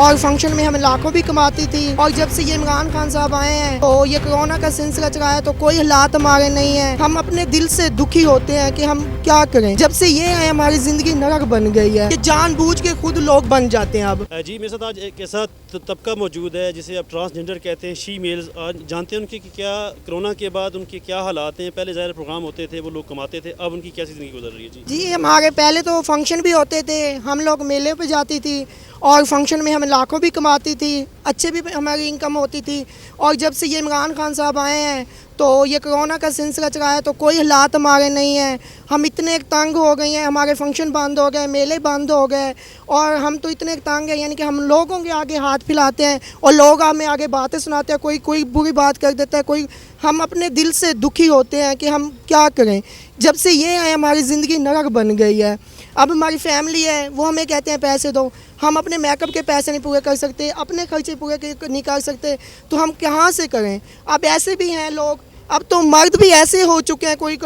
اور فنکشن میں ہم لاکھوں بھی کماتی تھی. اور جب سے یہ عمران خان صاحب آئے ہیں تو یہ کرونا کا سلسلہ چلا ہے تو کوئی حالات ہمارے نہیں ہیں. ہم اپنے دل سے دکھی ہوتے ہیں کہ ہم کیا کریں. جب سے یہ آئے ہماری زندگی نرک بن گئی ہے کہ جان بوجھ کے خود لوگ بن جاتے ہیں. اب جی میرے ساتھ آج ایک ایسا طبقہ موجود ہے جسے آپ ٹرانسجنڈر کہتے ہیں, شی میلز. آج جانتے ہیں ان کی کیا کرونا کے بعد ان کے کیا حالات ہیں. پہلے ظاہر پروگرام ہوتے تھے, وہ لوگ کماتے تھے, اب ان کی کیسی زندگی گزر رہی ہے؟ جی ہمارے پہلے تو فنکشن بھی ہوتے تھے, ہم لوگ میلے پہ جاتی تھی اور فنکشن میں ہم لاکھوں بھی کماتی تھی, اچھے بھی ہماری انکم ہوتی تھی. اور جب سے یہ عمران خان صاحب آئے ہیں تو یہ کرونا کا سلسلہ چلا ہے تو کوئی حالات ہمارے نہیں ہیں. ہم اتنے تنگ ہو گئے ہیں, ہمارے فنکشن بند ہو گئے, میلے بند ہو گئے, اور ہم تو اتنے تنگ ہیں یعنی کہ ہم لوگوں کے آگے ہاتھ پھیلاتے ہیں اور لوگ ہمیں آگے باتیں سناتے ہیں. کوئی بری بات کر دیتا ہے, کوئی. ہم اپنے دل سے دکھی ہوتے ہیں کہ ہم کیا کریں. جب سے یہ آئے ہماری زندگی نرک بن گئی ہے. اب ہماری فیملی ہے وہ ہمیں کہتے ہیں پیسے دو, ہم اپنے میک اپ کے پیسے نہیں پورے کر سکتے, اپنے خرچے پورے نہیں کر سکتے, تو ہم کہاں سے کریں. اب ایسے بھی ہیں لوگ, اب تو مرد بھی ایسے ہو چکے ہیں کوئی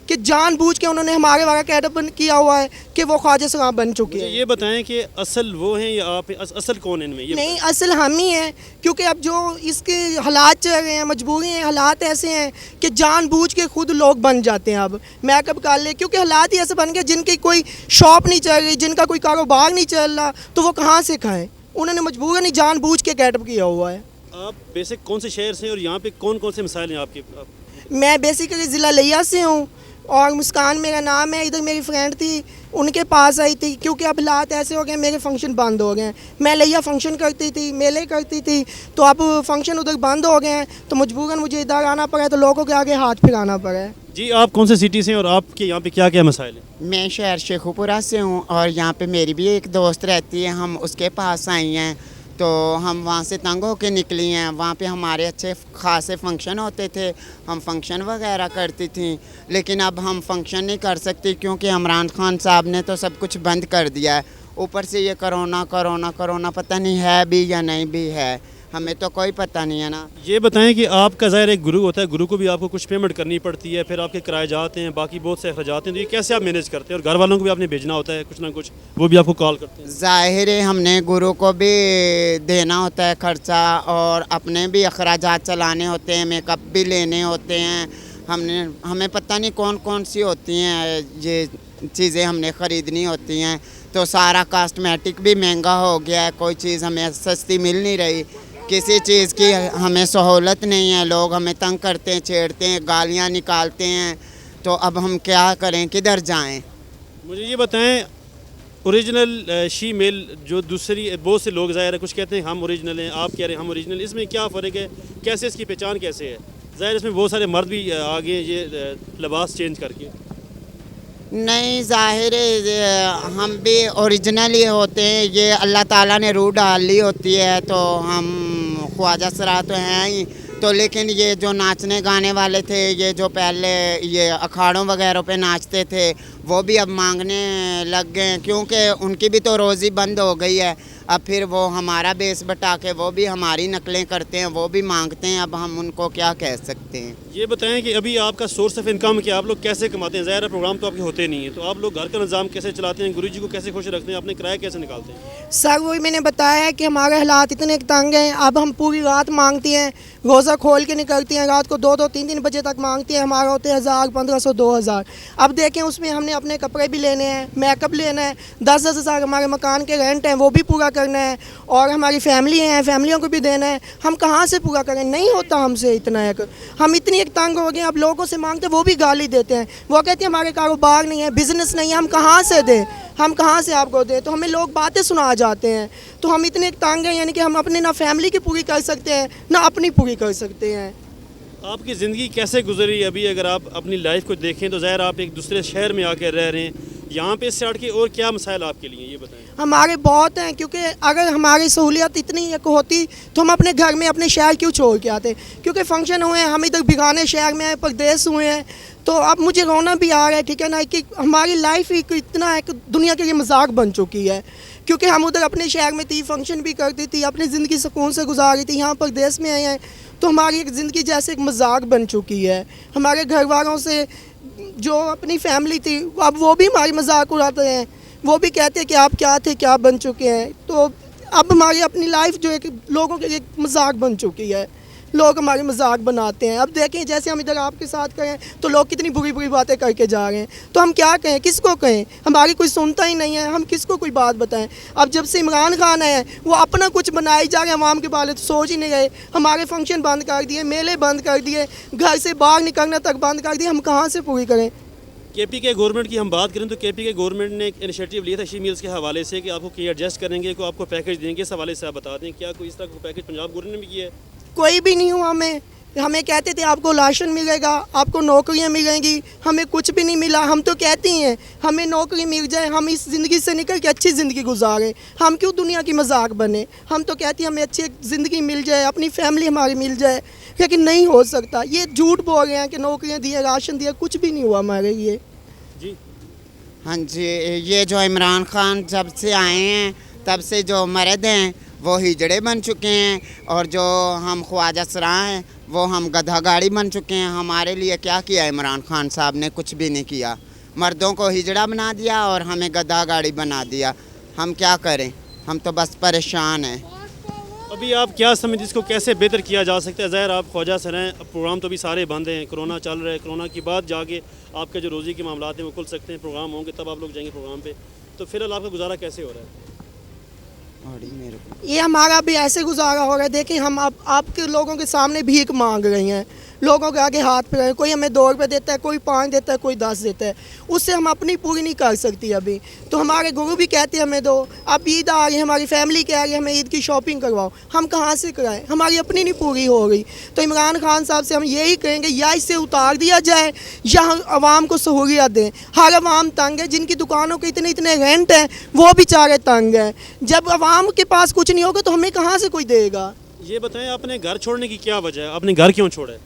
کہ جان بوجھ کے انہوں نے ہمارے والا کیڈپ کیا ہوا ہے کہ وہ خواجہ سلام بن چکے ہیں. یہ بتائیں کہ اصل وہ ہیں یا آپ, اصل کون ہیں ان میں؟ نہیں, اصل ہم ہی ہیں, کیونکہ اب جو اس کے حالات چل رہے ہیں, مجبوری ہیں, حالات ایسے ہیں کہ جان بوجھ کے خود لوگ بن جاتے ہیں. اب میک اپ کر لے کیونکہ حالات ہی ایسے بن گئے, جن کی کوئی شاپ نہیں چل رہی, جن کا کوئی کاروبار نہیں چل رہا, تو وہ کہاں سے کھائیں. انہوں نے مجبوراً نہیں جان بوجھ کے کیڈپ کیا ہوا ہے. آپ بیسک کون سے شہر سے ہیں اور یہاں پہ کون کون سے مسائل ہیں آپ کے؟ میں بیسیکلی ضلع لیا سے ہوں اور مسکان میرا نام ہے. ادھر میری فرینڈ تھی, ان کے پاس آئی تھی کیونکہ اب حالات ایسے ہو گئے, میرے فنکشن بند ہو گئے ہیں. میں لیا فنکشن کرتی تھی, میلے کرتی تھی, تو اب فنکشن ادھر بند ہو گئے ہیں تو مجبوراً مجھے ادھر آنا پڑا ہے, تو لوگوں کے آگے ہاتھ پھیلانا پڑا ہے. جی آپ کون سے سٹی سے ہیں اور آپ کے یہاں پہ کیا کیا مسائل ہیں؟ میں شہر شیخو پورہ سے ہوں اور یہاں پہ میری بھی ایک دوست رہتی ہے, ہم اس کے پاس آئی ہیں تو ہم وہاں سے تنگ ہو کے نکلی ہیں. وہاں پہ ہمارے اچھے خاصے فنکشن ہوتے تھے, ہم فنکشن وغیرہ کرتی تھیں, لیکن اب ہم فنکشن نہیں کر سکتی کیونکہ عمران خان صاحب نے تو سب کچھ بند کر دیا ہے. اوپر سے یہ کرونا پتہ نہیں ہے بھی یا نہیں بھی ہے, ہمیں تو کوئی پتہ نہیں ہے نا. یہ بتائیں کہ آپ کا ظاہر ایک گرو ہوتا ہے, گرو کو بھی آپ کو کچھ پیمنٹ کرنی پڑتی ہے, پھر آپ کے کرائے جاتے ہیں, باقی بہت سے اخراجات ہیں, تو یہ کیسے آپ مینیج کرتے ہیں؟ اور گھر والوں کو بھی آپ نے بھیجنا ہوتا ہے کچھ نہ کچھ, وہ بھی آپ کو کال کرتے ہیں. ظاہر ہے ہم نے گرو کو بھی دینا ہوتا ہے خرچہ, اور اپنے بھی اخراجات چلانے ہوتے ہیں, میک اپ بھی لینے ہوتے ہیں. ہمیں پتہ نہیں کون سی ہوتی ہیں یہ چیزیں ہم نے خریدنی ہوتی ہیں, تو سارا کاسمیٹک بھی مہنگا ہو گیا ہے, کوئی چیز ہمیں سستی مل نہیں رہی, کسی چیز کی ہمیں سہولت نہیں ہے. لوگ ہمیں تنگ کرتے ہیں, چھیڑتے ہیں, گالیاں نکالتے ہیں, تو اب ہم کیا کریں, کدھر جائیں؟ مجھے یہ بتائیں اوریجنل شی میل جو دوسری بہت سے لوگ ظاہر ہے کچھ کہتے ہیں ہم اوریجنل ہیں, آپ کہہ رہے ہیں ہم اوریجنل, اس میں کیا فرق ہے؟ کیسے اس کی پہچان کیسے ہے؟ ظاہر اس میں بہت سارے مرد بھی آگے یہ لباس چینج کر کے. نہیں, ظاہر ہے ہم بھی اوریجنل ہی ہوتے ہیں, یہ اللہ تعالیٰ نے روح ڈال لی ہوتی ہے, تو ہم خواجہ سرا تو ہیں ہی. تو لیکن یہ جو ناچنے گانے والے تھے, یہ جو پہلے یہ اکھاڑوں وغیرہ پہ ناچتے تھے, وہ بھی اب مانگنے لگ گئے ہیں کیونکہ ان کی بھی تو روزی بند ہو گئی ہے. اب پھر وہ ہمارا بیس بٹا کے وہ بھی ہماری نقلیں کرتے ہیں, وہ بھی مانگتے ہیں, اب ہم ان کو کیا کہہ سکتے ہیں. یہ بتائیں کہ ابھی آپ کا سورس آف انکم کیا, آپ لوگ کیسے کماتے ہیں؟ ظاہر پروگرام تو آپ کے ہوتے نہیں ہیں, تو آپ لوگ گھر کا نظام کیسے چلاتے ہیں, گرو جی کو کیسے خوش رکھتے ہیں, اپنے کرایہ کیسے نکالتے ہیں؟ سر وہی میں نے بتایا ہے کہ ہمارے حالات اتنے تنگ ہیں, اب ہم پوری رات مانگتی ہیں, روزہ کھول کے نکلتی ہیں, رات کو 2-3 بجے تک مانگتی ہیں. ہمارا ہوتے ہیں 1000, 1500, 2000. اب دیکھیں اس میں ہم نے اپنے کپڑے بھی لینے ہیں, میک اپ لینا ہے, 10-10 ہزار ہمارے مکان کے رینٹ ہیں وہ بھی پورا کرنا ہے, اور ہماری فیملی ہیں, فیملیوں کو بھی دینا ہے. ہم کہاں سے پورا کریں, نہیں ہوتا ہم سے اتنا ایک, ہم اتنی ایک تنگ ہو گئے. اب لوگوں سے مانگتے وہ بھی گالی دیتے ہیں, وہ کہتے ہیں ہمارے کاروبار نہیں ہے, بزنس نہیں ہے, ہم کہاں سے دیں, ہم کہاں سے آپ کو دیں. تو ہمیں لوگ باتیں سنا جاتے ہیں, تو ہم اتنے ایک تنگ ہیں یعنی کہ ہم اپنے نہ فیملی کی پوری کر سکتے ہیں نہ اپنی پوری کر سکتے ہیں. آپ کی زندگی کیسے گزری ابھی؟ اگر آپ اپنی لائف کو دیکھیں تو ظاہر آپ ایک دوسرے شہر میں آ کے رہ رہے ہیں, یہاں پہ اس سے ہٹ کے اور کیا مسائل آپ کے لیے, یہ بتائیں. ہمارے بہت ہیں, کیونکہ اگر ہماری سہولیت اتنی ایک ہوتی تو ہم اپنے گھر میں اپنے شہر کیوں چھوڑ کے آتے, کیونکہ فنکشن ہوئے ہیں, ہم ادھر بھگانے شہر میں آئے, پردیس ہوئے ہیں, تو اب مجھے رونا بھی آ رہا ہے, ٹھیک ہے نا, کہ ہماری لائف اتنا ایک دنیا کے لیے مذاق بن چکی ہے, کیونکہ ہم ادھر اپنے شہر میں تھی, فنکشن بھی کرتی تھی, اپنی زندگی سکون سے گزاری تھی, یہاں پردیس میں آئے ہیں تو ہماری ایک زندگی جیسے ایک مذاق بن چکی ہے. ہمارے گھر والوں سے جو اپنی فیملی تھی اب وہ بھی ہماری مذاق اڑاتے ہیں, وہ بھی کہتے ہیں کہ آپ کیا تھے, کیا بن چکے ہیں. تو اب ہماری اپنی لائف جو ہے کہ لوگوں کے ایک مذاق بن چکی ہے, لوگ ہمارے مذاق بناتے ہیں. اب دیکھیں جیسے ہم ادھر آپ کے ساتھ کریں تو لوگ کتنی بری بری باتیں کر کے جا رہے ہیں, تو ہم کیا کہیں, کس کو کہیں, ہماری کوئی سنتا ہی نہیں ہے, ہم کس کو کوئی بات بتائیں. اب جب سے عمران خان آئے ہیں وہ اپنا کچھ بنائی جا رہے ہیں, عوام کے بارے تو سوچ ہی نہیں رہے. ہمارے فنکشن بند کر دیے, میلے بند کر دیے, گھر سے باہر نکلنا تک بند کر دیے, ہم کہاں سے پوری کریں. کے پی کے گورنمنٹ کی ہم بات کریں تو کے پی کے گورنمنٹ نے ایک انیشیٹو لیا تھا شی میلز کے حوالے سے کہ آپ کو ایڈجسٹ کریں گے, کو آپ کو پیکیج دیں گے. اس حوالے سے آپ بتا دیں کیا کوئی اس طرح کا پیکیج پنجاب گورنمنٹ نے بھی کیا ہے؟ کوئی بھی نہیں ہوا. ہمیں کہتے تھے آپ کو لاشن ملے گا, آپ کو نوکریاں ملیں گی, ہمیں کچھ بھی نہیں ملا. ہم تو کہتے ہیں ہمیں نوکری مل جائے, ہم اس زندگی سے نکل کے اچھی زندگی گزاریں, ہم کیوں دنیا کی مذاق بنے. ہم تو کہتے ہیں ہمیں اچھی زندگی مل جائے, اپنی فیملی ہماری مل جائے, لیکن نہیں ہو سکتا. یہ جھوٹ بول رہے ہیں کہ نوکریاں دیے, راشن دیا, کچھ بھی نہیں ہوا ہمارے لیے. جی ہاں جی, یہ جو عمران خان جب سے آئے ہیں تب سے جو مرد ہیں وہ ہجڑے بن چکے ہیں, اور جو ہم خواجہ سراں ہیں وہ ہم گدھا گاڑی بن چکے ہیں. ہمارے لیے کیا کیا عمران خان صاحب نے؟ کچھ بھی نہیں کیا. مردوں کو ہجڑا بنا دیا اور ہمیں گدھا گاڑی بنا دیا. ہم کیا کریں, ہم تو بس پریشان ہیں. ابھی آپ کیا سمجھتے اس کو کیسے بہتر کیا جا سکتا ہے؟ ظاہر آپ خواجہ سر ہیں, پروگرام تو ابھی سارے بند ہیں, کرونا چل رہا ہے, کرونا کے بعد جا کے آپ کے جو روزی کے معاملات ہیں وہ کھل سکتے ہیں, پروگرام ہوں گے تب آپ لوگ جائیں گے پروگرام پہ. تو فی الحال آپ کا گزارا کیسے ہو رہا ہے؟ یہ ہمارا بھی ایسے گزارا ہو رہا ہے. دیکھیں ہم اب آپ کے لوگوں کے سامنے بھیک مانگ رہے ہیں, لوگوں کے آگے ہاتھ پھیلا رہے ہیں. کوئی ہمیں 2 روپے دیتا ہے, کوئی 5 دیتا ہے, کوئی 10 دیتا ہے. اس سے ہم اپنی پوری نہیں کر سکتی ابھی. تو ہمارے گرو بھی کہتے ہیں ہمیں دو. اب عید آ رہی ہے, ہماری فیملی کہہ رہی ہے ہمیں عید کی شاپنگ کرواؤ, ہم کہاں سے کرائیں, ہماری اپنی نہیں پوری ہو رہی. تو عمران خان صاحب سے ہم یہی کہیں گے یا اسے اتار دیا جائے یا عوام کو سہولیات دیں. ہر عوام تنگ ہے, جن کی دکانوں کے اتنے رینٹ ہیں وہ بیچارے تنگ ہیں. جب عوام کے پاس کچھ نہیں ہوگا تو ہمیں کہاں سے کوئی دے گا. یہ بتائیں آپ نے گھر چھوڑنے کی کیا وجہ ہے, آپ نے گھر کیوں چھوڑا ہے؟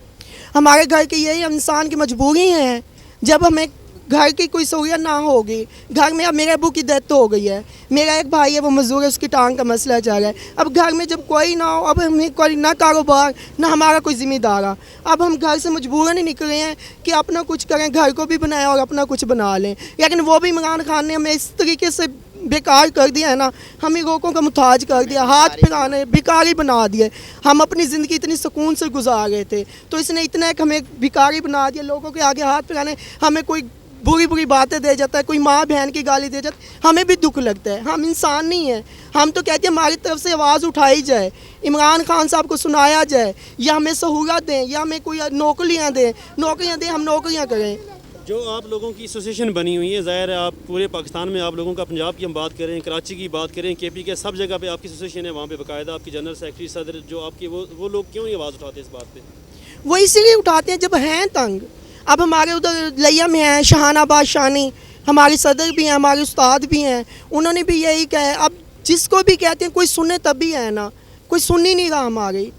ہمارے گھر کی یہی انسان کی مجبوری ہے. جب ہمیں گھر کی کوئی سہولیت نہ ہوگی, گھر میں اب میرے ابو کی ڈیتھ ہو گئی ہے, میرا ایک بھائی ہے وہ مزدور ہے, اس کی ٹانگ کا مسئلہ چل رہا ہے. اب گھر میں جب کوئی نہ ہو, اب ہمیں کوئی نہ کاروبار نہ ہمارا کوئی ذمہ دار, اب ہم گھر سے مجبوراً ہی نکلے ہیں کہ اپنا کچھ کریں, گھر کو بھی بنائیں اور اپنا کچھ بنا لیں. لیکن وہ بھی عمران خان نے ہمیں اس طریقے سے بیکار کر دیا ہے نا, ہمیں لوگوں کا محتاج کر دیا, ہاتھ پھیلانے بھکاری بنا دیے. ہم اپنی زندگی اتنی سکون سے گزار رہے تھے, تو اس نے اتنا ایک ہمیں بھکاری بنا دیا. لوگوں کے آگے ہاتھ پھیلانے, ہمیں کوئی بری بری باتیں دے جاتا ہے, کوئی ماں بہن کی گالی دے جاتا ہے, ہمیں بھی دکھ لگتا ہے. ہم انسان نہیں ہیں. ہم تو کہتے ہیں ہماری طرف سے آواز اٹھائی جائے, عمران خان صاحب کو سنایا جائے, یا ہمیں سہولت دیں, یا ہمیں کوئی نوکریاں دیں, ہم نوکریاں کریں. جو آپ لوگوں کی ایسوسیشن بنی ہوئی ہے, ظاہر ہے آپ پورے پاکستان میں آپ لوگوں کا, پنجاب کی ہم بات کریں, کراچی کی بات کریں, کے پی کے سب جگہ پہ آپ کی ایسوسیشن ہے, وہاں پہ باقاعدہ آپ کی جنرل سیکرٹری صدر جو آپ کی وہ لوگ کیوں نہیں آواز اٹھاتے اس بات پہ؟ وہ اسی لیے اٹھاتے ہیں جب ہیں تنگ. اب ہمارے ادھر لیا میں ہیں شہانہ آباد شانی, ہماری صدر بھی ہیں, ہمارے استاد بھی ہیں, انہوں نے بھی یہی کہا ہے. اب جس کو بھی کہتے ہیں کوئی سنے تب بھی ہے نا, کوئی سن ہی نہیں رہا ہماری.